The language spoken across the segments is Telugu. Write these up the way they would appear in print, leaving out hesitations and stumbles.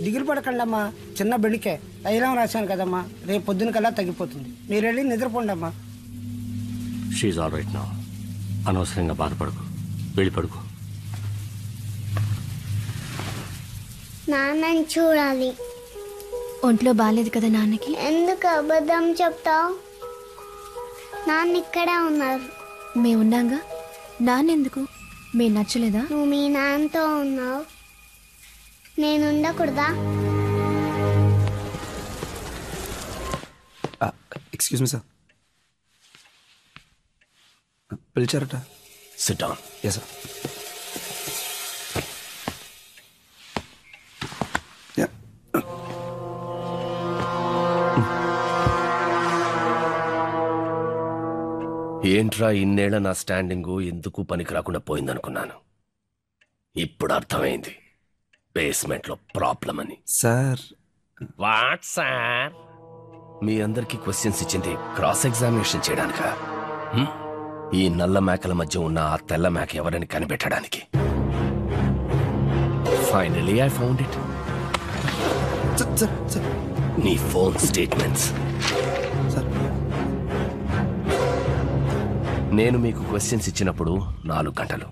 దిగులు పడకండి అమ్మా, చిన్న బెణికే తైలం రాశాను కదమ్మా, రేపు పొద్దున కల్లా తగ్గిపోతుంది. మీరు వెళ్ళి నిద్రపోండి అమ్మా. She's all right now. అనవసరంగా బాధపడకు, వెళ్ళి పడుకో. నాన్నని చూడాలి. ఒంట్లో బాగాలేదు కదా నాన్నకి? ఎందుకు అబద్ధం చెప్తావు? నాన్న ఇక్కడే ఉన్నారు. మేమున్నాగా. నాన్నెందుకు? మేము నచ్చలేదా? నువ్వు మీ నాన్నతో ఉన్నావు, నేను ఉండకూడదా? ఎక్స్క్యూజ్ మీ సార్, పిలిచారట. Sit down. Yes sir. ఏంట్రా ఇన్నేళ్ల నా స్టాండింగు ఎందుకు పనికి రాకుండా పోయిందనుకున్నాను. ఇప్పుడు అర్థమైంది బేస్మెంట్లో ప్రాబ్లం అని. Sir what sir? మీ అందరికీ క్వశ్చన్స్ ఇచ్చింది క్రాస్ ఎగ్జామినేషన్ చేయడానికా? ఈ నల్ల మేకల మధ్య ఉన్న ఆ తెల్ల మేక ఎవరని కనిపెట్టడానికి. Finally I found it. నీ ఫోన్ స్టేట్మెంట్స్. నేను మీకు క్వశ్చన్స్ ఇచ్చినప్పుడు 4 గంటలు,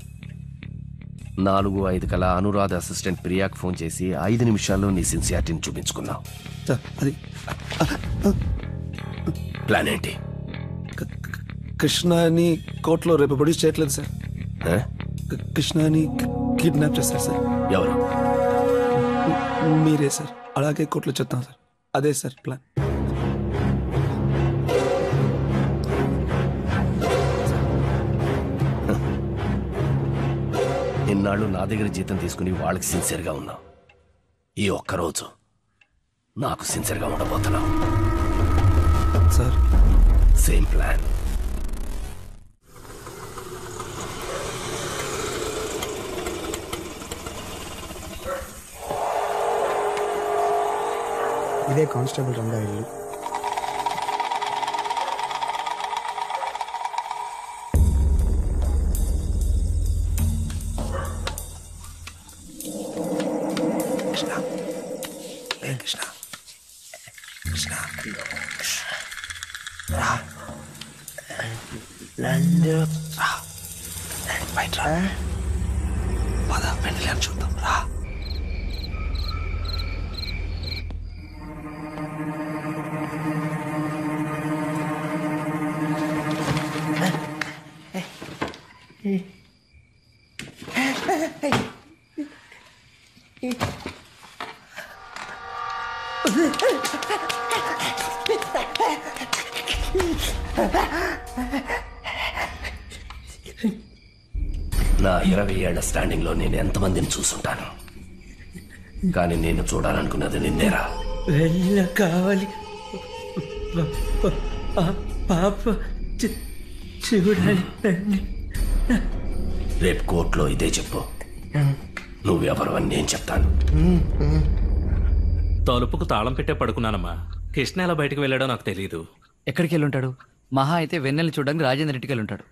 4:05 కల్లా అనురాధ అసిస్టెంట్ ప్రియాకు ఫోన్ చేసి 5 నిమిషాల్లో నీ సిన్సియారిటీని చూపించుకున్నావు. ప్లాన్ ఏంటి? కృష్ణని కోర్టులో రేపు ప్రొడ్యూస్ చేయట్లేదు సార్. కృష్ణని కిడ్నాప్ చేస్తారు సార్. ఎవరు? మీరే సార్. అలాగే కోర్టులో చెప్తాం సార్. అదే సార్ ప్లాన్. ఇన్నాళ్ళు నా దగ్గర జీతం తీసుకుని వాళ్ళకి సిన్సియర్గా ఉన్నావు. ఈ ఒక్కరోజు నాకు సిన్సియర్గా ఉండబోతున్నావు సార్. Same plan. ఇదే కానిస్టేబుల్ రంగా ఇల్లు. చూద్దాం రా. నా 20 ఏళ్ల స్టాండింగ్ లో నేను ఎంతమందిని చూసుంటాను, కానీ నేను చూడాలనుకున్నది నిన్నేరా. వెళ్ళ కావాలి పాప చూడాలి. రేపు కోర్టులో ఇదే చెప్పు. నువ్వెవరు అని నేను చెప్తాను. తలుపుకు తాళం పెట్టే పడుకున్నానమ్మా. కృష్ణ ఎలా బయటకు వెళ్ళాడో నాకు తెలియదు. ఎక్కడికి వెళ్ళి ఉంటాడు? మహా అయితే వెన్నెల్ని చూడడానికి రాజేంద్ర ఇంటికి వెళ్ళి ఉంటాడు.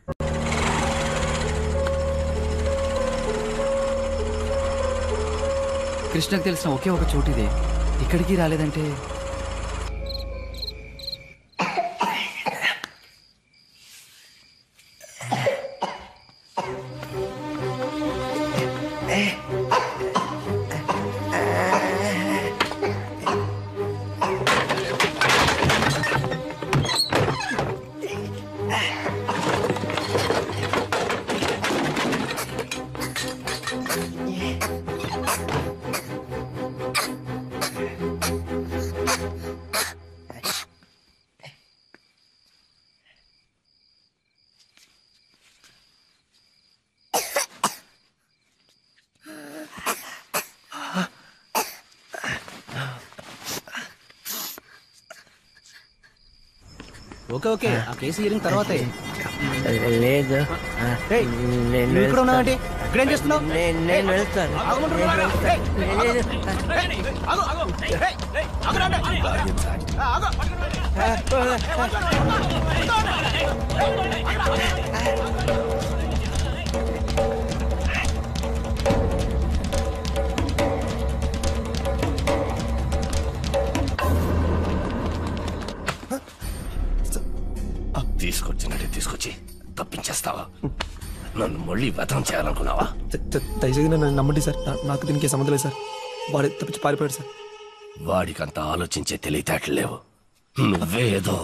కృష్ణకు తెలిసిన ఒకే ఒక చోటు ఇదే. ఇక్కడికి రాలేదంటే ఓకే ఓకే, ఆ కేసు హియరింగ్ తర్వాతే. లేదు నువ్వు ఇక్కడ ఉన్నావంటే ఇక్కడేం చేస్తున్నావు? నేను వెళ్తాను. నన్ను మళ్ళీ వ్యతం చేయాలనుకున్నావా? దయచేసి నన్ను నమ్మండి సార్, నాకు దీనికి సంబంధం లేదు సార్. వాడు తప్పించి పారిపోయాడు సార్. వాడికంత ఆలోచించే తెలివితేటలు లేవు. నువ్వే ఏదో.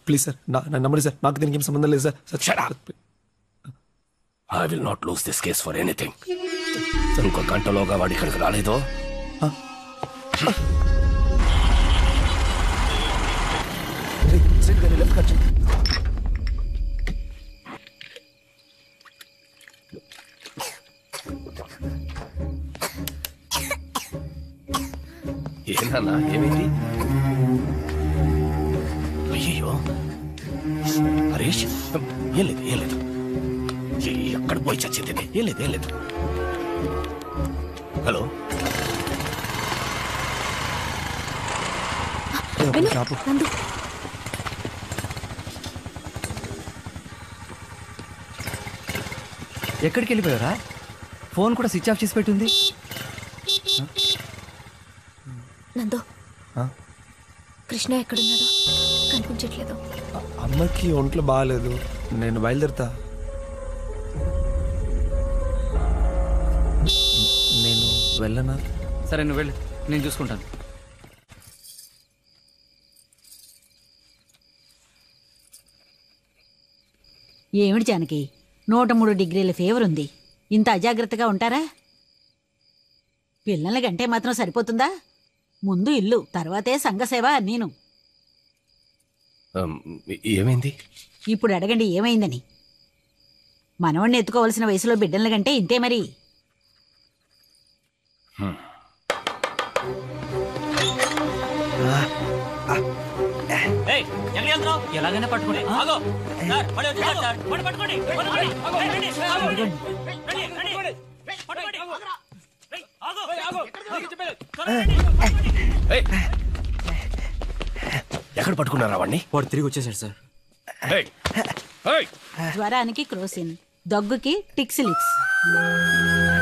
ప్లీజ్ సార్, నన్ను నమ్మండి సార్, నాకు దీనికి ఏం సంబంధం లేదు sir. Shut up. I will not lose this case for anything. ఇంకో గంటలోగా వాడి ఇక్కడికి రాలేదో ఏనా ఏమైంది? అయ్యో హరీష్, ఏం లేదు ఏం లేదు. ఎక్కడ పోయి చచ్చింది? ఏం లేదు ఏం లేదు. హలో, ఎక్కడికి వెళ్ళిపోయారా? ఫోన్ కూడా స్విచ్ ఆఫ్ చేసి పెట్టుంది. నందు, కృష్ణ ఎక్కడున్నాడు? కనిపించట్లేదు. అమ్మకి ఒంట్లో బాగాలేదు, నేను బయలుదేరుతా. నేను వెళ్ళనా? సరే నువ్వు వెళ్ళు, నేను చూసుకుంటాను. ఏమిటి జానకి, 103 డిగ్రీల ఫీవర్ ఉంది, ఇంత అజాగ్రత్తగా ఉంటారా? పిల్లల గంటే మాత్రం సరిపోతుందా? ముందు ఇల్లు, తర్వాతే సంఘసేవ నేను. ఏమైంది? ఇప్పుడు అడగండి ఏమైందని. మనవణ్ణి ఎత్తుకోవలసిన వయసులో బిడ్డల కంటే ఇంతే మరి. ఎలాగైనా పట్టుకోండి. ఎక్కడ పట్టుకున్నారా వాడిని? వాడు తిరిగి వచ్చేసాడు సార్. జ్వరానికి క్రోసిన్, దగ్గుకి టిక్సిలిక్స్,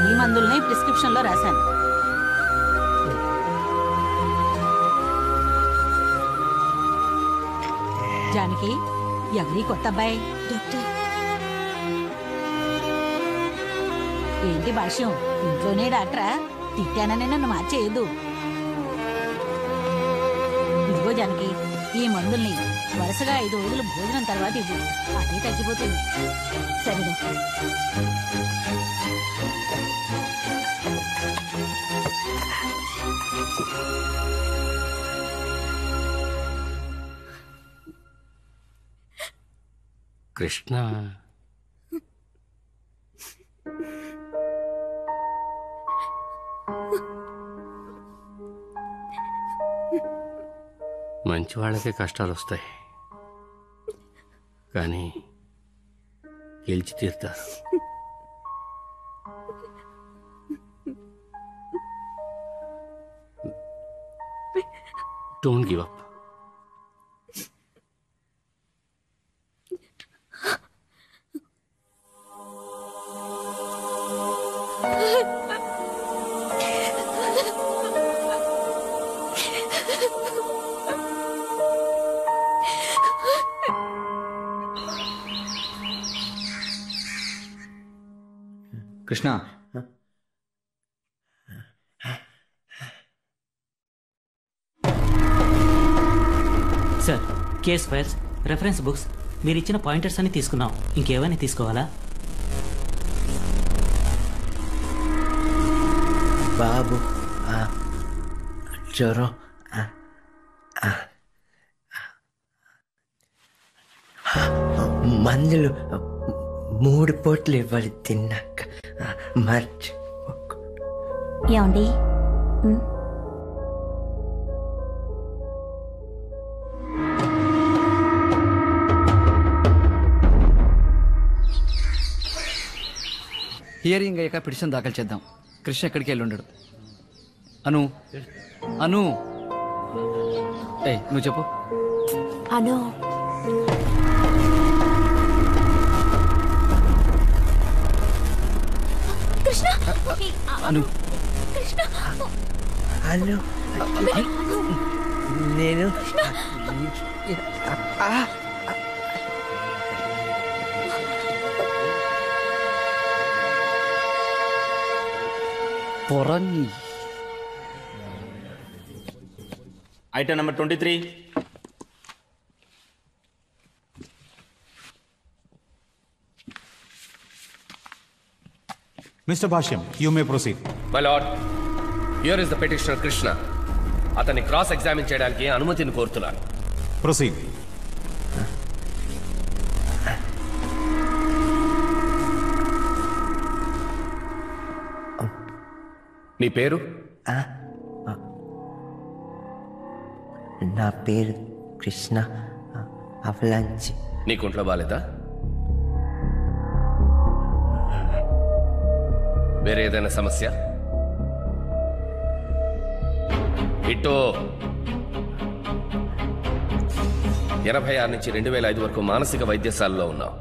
ఈ మందుల్ని ప్రిస్క్రిప్షన్లో రాశాను. జానకి, ఎవరి కొత్త అబ్బాయి? డాక్టర్, ఏంటి భాష్యం? ఇంట్లోనే డాక్టరా? తిట్టానని నన్ను మార్చేయద్దు. ఇదిగో జానకి, ఈ మందుల్ని వరుసగా 5 రోజులు భోజనం తర్వాత ఇవ్వు, అదే తగ్గిపోతుంది. సరే కృష్ణ, మంచి వాళ్ళకే కష్టాలు వస్తాయి, కానీ గెలిచి తీరుతారు. Don't give up. Krishna, sir, case files, reference books, మీరు ఇచ్చిన పాయింటర్స్ అన్ని తీసుకున్నాం. ఇంకేమైనా తీసుకోవాలా? బాబు జ్వరం, మందులు 3 పూటలు ఇవ్వాలి తిన్నాక. మర్చి ఏమండి, హియరింగ్ అయ్యాక పిటిషన్ దాఖలు చేద్దాం. కృష్ణ ఎక్కడికి వెళ్ళి ఉండడు. అను అను నువ్వు చెప్పు. అను, కృష్ణ, అను, కృష్ణ, అను, నేను పొరని. Item number 23. Mr. Bhashyam, you may proceed. My lord, here is the petitioner Krishna. అతన్ని క్రాస్ ఎగ్జామిన్ చేయడానికి అనుమతిని కోరుతున్నాను. Proceed. నీ పేరు? నా పేరు కృష్ణ అవలాంచి. నీ కుంట్లో బాలేదా? వేరే ఏదైనా సమస్య? ఇటో 86 నుంచి 2005 వరకు మానసిక వైద్యశాలలో ఉన్నావు.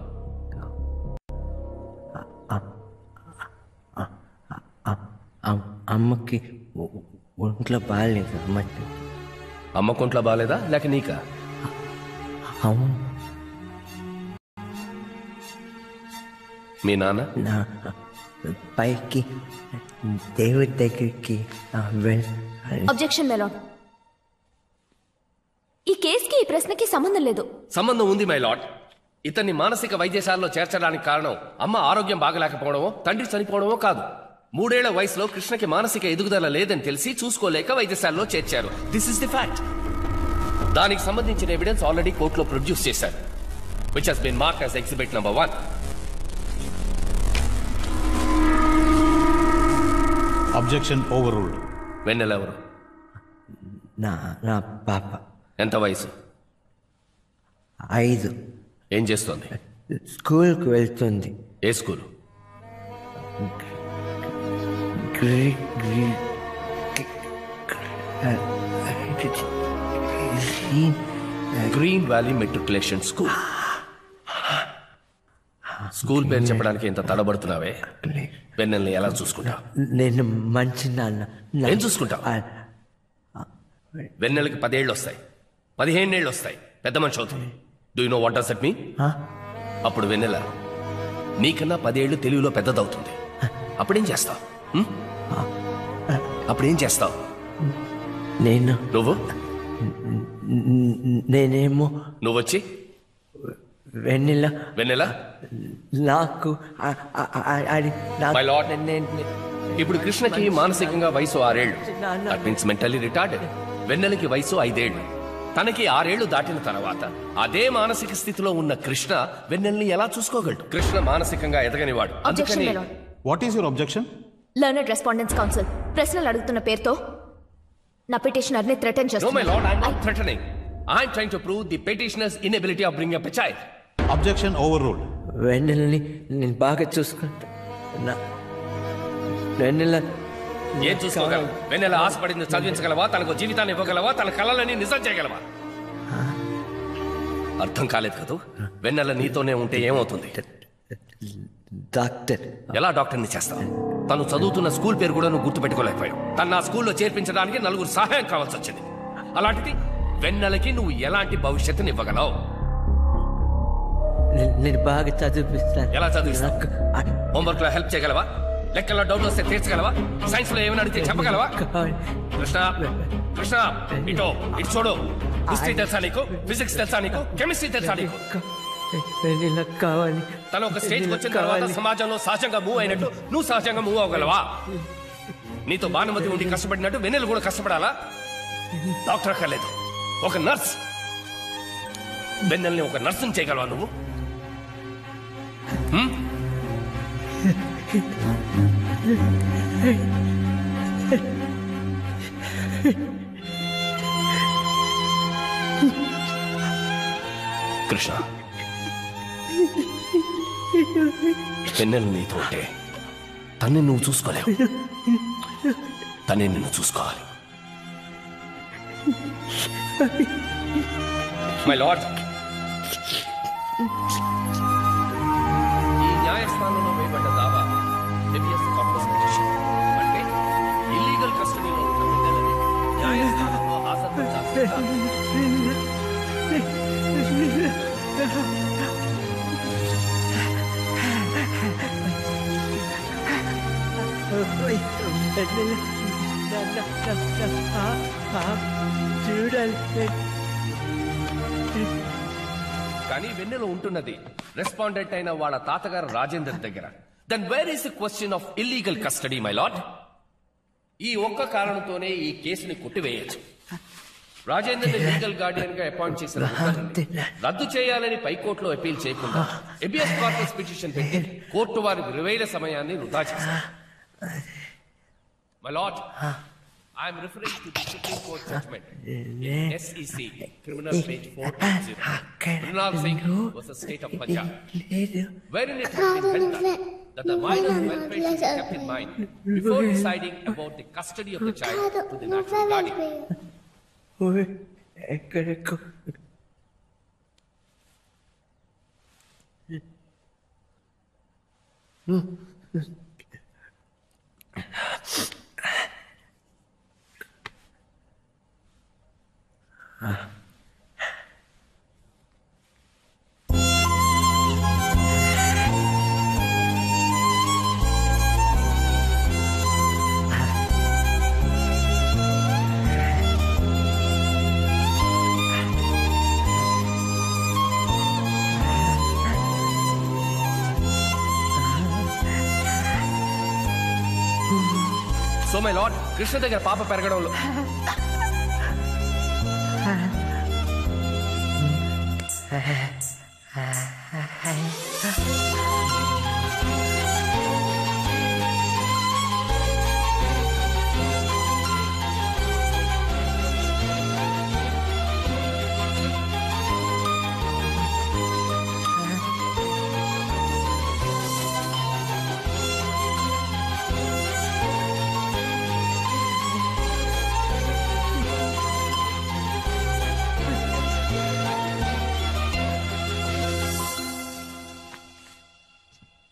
అమ్మకి ఒంట్లో బాగాలేదు. అమ్మ కుంట్లో బాలేదా లేక నీకా? మీ నాన్న? నా పైకి దేవుడి దగ్గరికి అబ్జెక్షన్ మెలాన్. ఈ కేసుకి ఈ ప్రశ్నకి సంబంధం లేదు. సంబంధం ఉంది మై లార్డ్. ఇతన్ని మానసిక వైద్యశాలలో చేర్చడానికి కారణం అమ్మ ఆరోగ్యం బాగలేకపోవడమో తండ్రి చనిపోవడమో కాదు. 3 ఏళ్ల వయసులో కృష్ణకి మానసిక ఎదుగుదల లేదని తెలిసి చూసుకోలేక వైద్యశాలలో చేర్చారు. This is the fact. దానికి సంబంధించిన ఎవిడెన్స్ ఆల్రెడీ కోర్టులో ప్రొడ్యూస్ చేశారు, which has been marked as exhibit number 1. Objection overruled. వెన్నెల ఎవరు? నా పాప. ఎంత వయసు? 5. ఏం చేస్తోంది? స్కూల్కి వెళ్తుంది. ఏ school? Green valley matriculation school. School పేరు చెప్పడానికి ఎంత తడబడుతున్నావే? వెన్నెల్ని ఎలా చూసుకుంటావు? నేను మంచి నాన్న. ఏం చూసుకుంటావు? వెన్నెలకి 10 ఏళ్ళు వస్తాయి, 15 ఏళ్ళు వస్తాయి, పెద్ద మనిషి అవుతుంది. Do you know what does it mean? అప్పుడు వెన్నెల నీకన్నా 10 ఏళ్ళు తెలుగులో పెద్దదవుతుంది. అప్పుడేం చేస్తావు? అప్పుడేం చేస్తావు? నేనేమో నువ్వొచ్చి వెన్నెల నాకు మై లార్డ్, ఇప్పుడు కృష్ణకి మానసికంగా వయసు 6 ఏళ్ళు. That means mentally retarded. వెన్నెలకి వయసు 5 ఏళ్ళు. తనకి 6 ఏళ్లు దాటిన తర్వాత అదే మానసిక స్థితిలో ఉన్న కృష్ణ వెన్నెల్ని ఎలా చూసుకోగలడు? కృష్ణ మానసికంగా ఎదగనివాడు. అందుకని what is your objection? Learned respondents council ప్రశ్నలు అడుగుతున్న పేరుతో నా పిటిషనర్ ని థ్రెటన్ చేస్తున్నారు. No my lord, I am not threatening. I am trying to prove the petitioner's inability of bringing up a child. Objection overruled. వెన్నెలని నేను బాగా చూసుకుంటా. వెన్నెల ఏం చూసుకోగలవు? వెన్నెల ఆశపడింది చదివించగలవా? తనకు జీవితాన్ని ఇవ్వగలవా? తన కళలని నిజం చేయగలవా? అర్థం కాలేదు కదూ. వెన్నెల నీతోనే ఉంటే ఏమవుతుంది? డాక్టర్. ఎలా డాక్టర్ని చేస్తావు? తను చదువుతున్న స్కూల్ పేరు కూడా నువ్వు గుర్తుపెట్టుకోలేకపోయావు. తను ఆ స్కూల్లో చేర్పించడానికి 4 సహాయం కావాల్సి వచ్చింది. అలాంటిది వెన్నెలకి నువ్వు ఎలాంటి భవిష్యత్తుని ఇవ్వగలవు? నేను బాగా చదివిస్తాను. ఎలా చదివిస్తావు? హోంవర్క్ లో హెల్ప్ చేయగలవా? లెక్కల్లో డౌట్ వస్తే తీర్చగలవా? సైన్స్ లో ఏమైనా అడిగితే చెప్పగలవా? కృష్ణ కృష్ణ ఇటో ఇటు చూడు. హిస్టరీ తెలుసా నీకు? ఫిజిక్స్ తెలుసా నీకు? కెమిస్ట్రీ తెలుసా నీకు? కావాలి. తను ఒక స్టేజ్ వచ్చిన తర్వాత సమాజంలో సహజంగా మూవ్ అయినట్టు నువ్వు సహజంగా మూవ్ అవ్వగలవా? నీతో భానుమతి ఉండి కష్టపడినట్టు వెన్నెలు కూడా కష్టపడాలా? డాక్టర్ అక్కర్లేదు, ఒక నర్స్. వెన్నెల్ని ఒక నర్సుని చేయగలవా నువ్వు? కృష్ణ, వెన్నెల నీతో ఉంటే తన్ని నువ్వు చూసుకోలేవు, తనే నిన్ను చూసుకోవాలి. మై లార్డ్, ఈ న్యాయస్థానంలో వేయబడ్డ దావా హెబియస్ కార్పస్ పిటిషన్. అంటే ఇల్లీగల్ కస్టడీలో ఉన్న వెన్నెలని న్యాయస్థానంలో హాజరుపరచాల్సింది. చూడాలి. కానీ వెన్నెలో ఉంటున్నది రెస్పాండెంట్ అయిన వాళ్ళ తాతగారు రాజేందర్ దగ్గర. Then where is the question of illegal custody my lord? ఈ ఒక్క కారణంతోనే ఈ కేసుని కొట్టివేయచ్చు. రాజేందర్ లీగల్ గార్డియన్ గా అపాయింట్ చేసిన రద్దు చేయాలని పైకోర్టులో అపీల్ చేయకుండా ఎబియస్ కార్పస్ పిటిషన్ పెట్టి కోర్టు వారి విలువైన సమయాన్ని వృధా చేశారు. My lord, I am referring to the Supreme Court judgment in SEC Criminal Page 420. Mrinal Singh was a state of Punjab, wherein it has been held that the minor's welfare should be kept in mind before deciding about the custody of the child to the natural guardian. So my lord, Krishna దగ్గర పాప పెరగడంలో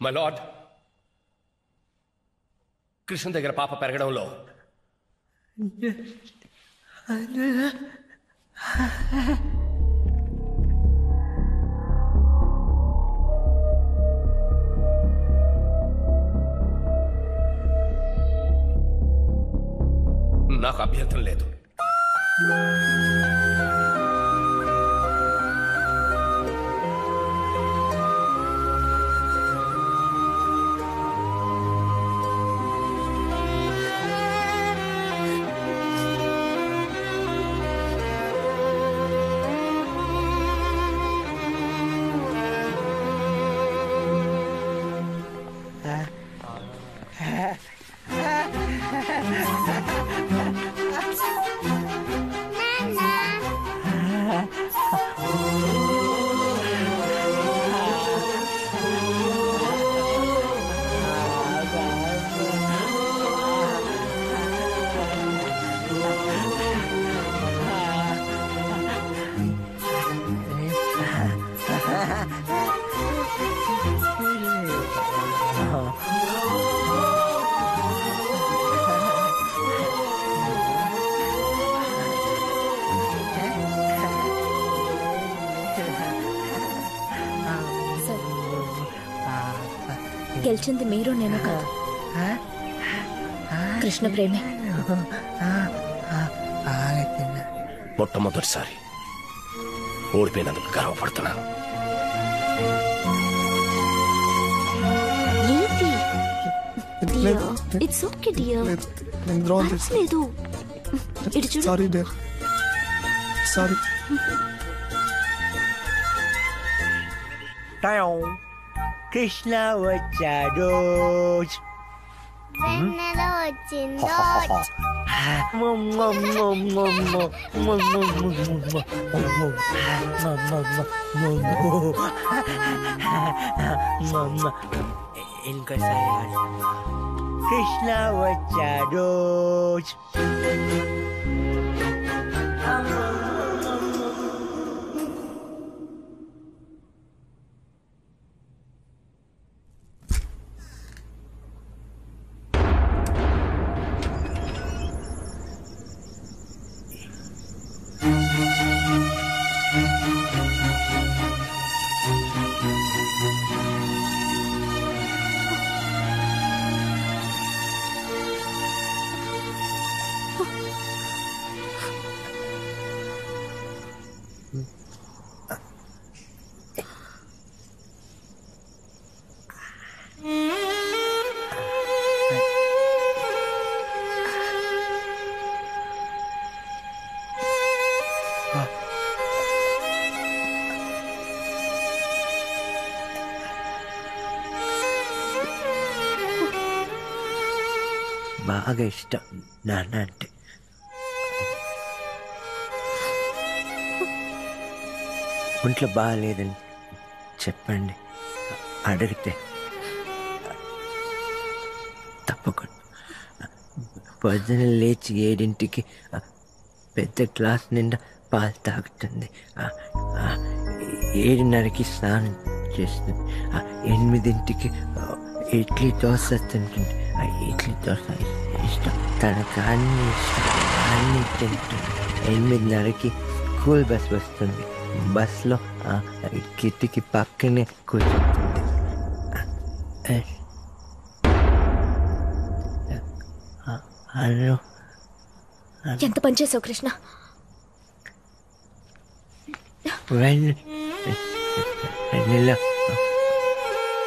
మై లార్డ్, కృష్ణ దగ్గర పాప పెరగడంలో నాకు అభ్యంతరం లేదు. గెలిచింది మీరు నేను కాదు, కృష్ణ ప్రేమే. మొట్టమొదటిసారి ఓడిపోయినందుకు గర్వపడుతున్నాను. ఇట్స్ ఓకే డియర్, లేదు ఇటు చూడు. Sorry dear, sorry. కృష్ణ వచ్చాడు. వెన్నెల వచ్చిందో. ఇంకోసారి కృష్ణ వచ్చాడు. బాగా ఇష్టం నాన్న అంటే. ఒంట్లో బాగాలేదని చెప్పండి, అడిగితే తప్పకుండా. పొద్దున లేచి 7ంటికి పెద్ద గ్లాస్ నిండా పాలు తాగుతుంది. 7:30కి స్నానం చేస్తుంది. 8ంటికి ఇడ్లీ దోశ తింటుంది. ఇడ్లీ దోశ ఇష్టం, తనకు అన్ని ఇష్టం, అన్ని తింటుంది. 8:30కి స్కూల్ బస్ వస్తుంది. బస్లో కిటికీ పక్కనే కూర్చుంటుంది. అను ఎంత పని చేసావు కృష్ణ.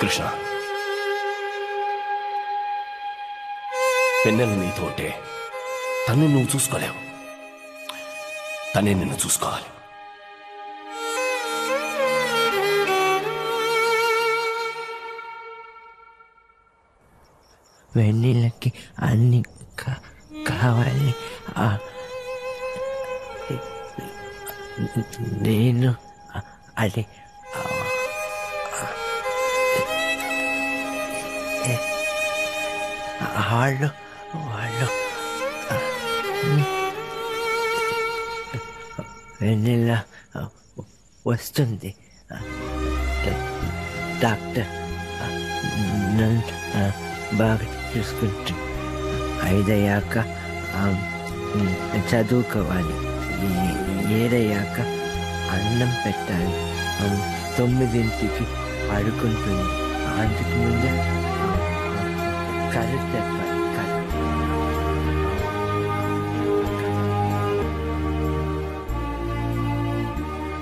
కృష్ణ, పెన్నెలు నీతో ఉంటే తను నువ్వు చూసుకోలేవు, తనే నిన్ను చూసుకోవాలి. వెన్నెలకి అన్ని కావాలి. నేను అది వాళ్ళు వెన్నెల వస్తుంది. డాక్టర్ నన్ను బాగా చూసుకుంటుంది. 5 అయ్యాక చదువుకోవాలి. 7 అయ్యాక అన్నం పెట్టాలి. 9ంటికి పడుకుంటుంది. అందుకు ముందే కరెక్ట్